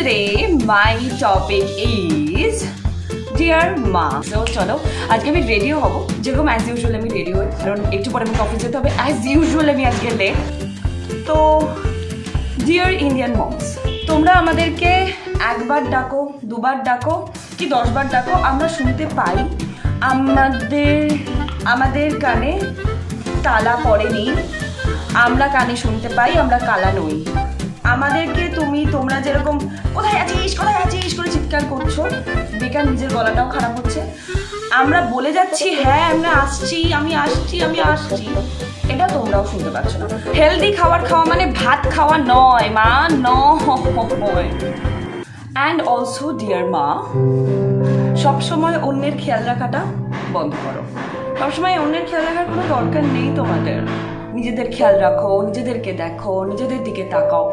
today my topic is dear মা। So চলো আজকে আমি রেডিও হব, যেরকম অ্যাজ ইউজুয়াল আমি রেডি হই, কারণ একটু পরে আমি অফিস যেতে হবে। অ্যাজ ইউজুয়াল আমি আজকে লেট। তো ডিয়ার ইন্ডিয়ান মমস, তোমরা আমাদেরকে একবার ডাকো, দুবার ডাকো কি 10 বার ডাকো, আমরা শুনতে পাই। আমাদের কানে তালা পড়েনি, আমরা কানে শুনতে পাই, আমরা কালা নই। আমাদেরকে তোমরা যেরকম কোথায় আছিস করে চিৎকার করছো, বেকার নিজের গলাটাও খারাপ হচ্ছে। আমরা বলে যাচ্ছি হ্যাঁ আমরা আসছি, আমি আসছি, এটা তোমরাও শুনতে পাচ্ছ না। হেলদি খাওয়া মানে ভাত খাওয়া নয় মা, নয়। অ্যান্ড অলসো ডিয়ার মা, সবসময় অন্যের খেয়াল রাখাটা বন্ধ করো। সবসময় অন্যের খেয়াল রাখার কোনো দরকার নেই তোমাদের। নিজেদের খেয়াল রাখো, নিজেদেরকে দেখো, নিজেদের দিকে তাকাও,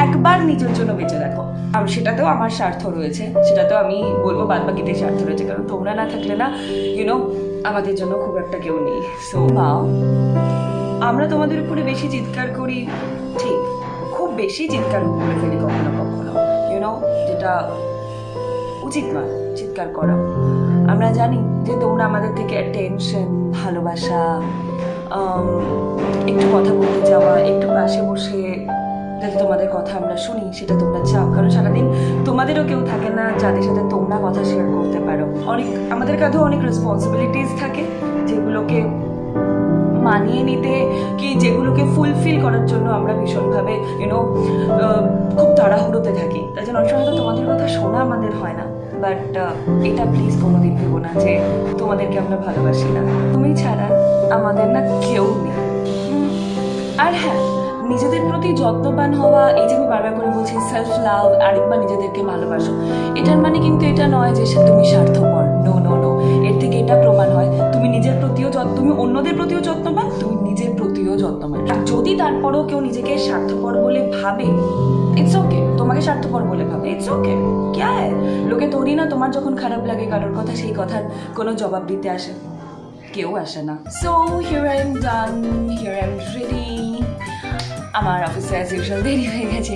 একবার নিজের জন্য বেঁচে দেখো। আর সেটাতেও আমার স্বার্থ রয়েছে, সেটাতেও আমি বলবো বাদবাকিতে স্বার্থ রয়েছে, কারণ তোমরা না থাকলে না আমাদের জন্য খুব একটা কেউ নেই। সো মা, আমরা তোমাদের উপরে বেশি চিৎকার করি, ঠিক, খুব বেশি চিৎকার করে ফেলি কখনো কখনো, যেটা উচিত নয় চিৎকার করা। আমরা জানি যে তোমরা আমাদের থেকে অ্যাটেনশন, ভালোবাসা, একটু কথা বলতে যাওয়া, একটু পাশে বসে যাতে তোমাদের কথা আমরা শুনি, সেটা তোমরা চাও। কারণ সারাদিন তোমাদেরও কেউ থাকে না যাদের সাথে তোমরা কথা শেয়ার করতে পারো। আমাদের কাছেও অনেক রেসপন্সিবিলিটিস থাকে, যেগুলোকে মানিয়ে নিতে কি যেগুলোকে ফুলফিল করার জন্য আমরা ভীষণভাবে খুব তাড়াহুড়োতে থাকি। তাই জন্য অনেক সময় তো তোমাদের কথা শোনা আমাদের হয় না। বাট এটা প্লিজ কোনোদিন ভেবো না যে তোমাদেরকে আমরা ভালোবাসি না। তুমি ছাড়া আমাদের না কেউ নেই। আর হ্যাঁ, নিজেদের প্রতি যত্নবান হওয়া, এই যে আমি বারবার করে বলছি সেলফ লাভ, আরেকবার নিজেদেরকে ভালোবাসো, এটার মানে কিন্তু এটা নয় যে তুমি স্বার্থপর। নো, এর থেকে এটা প্রমাণ হয় তুমি নিজের প্রতিও তুমি অন্যদের প্রতিও যত্নবান, তুমি নিজের প্রতিও যত্নবান। আর যদি তারপরেও কেউ নিজেকে স্বার্থপর বলে ভাবে, ইটস ওকে। তোমাকে স্বার্থপর বলে ভাবে, ইটস ওকে। ক্যা হ্যায়, লোকে তোরই না তোমার যখন খারাপ লাগে কারোর কথা, সেই কথার কোনো জবাব দিতে আসে? কেউ আসে না। So here I am done, here I am ready. আমার অফিসে অ্যাজ ইউজুয়াল দেরি হয়ে গেছে,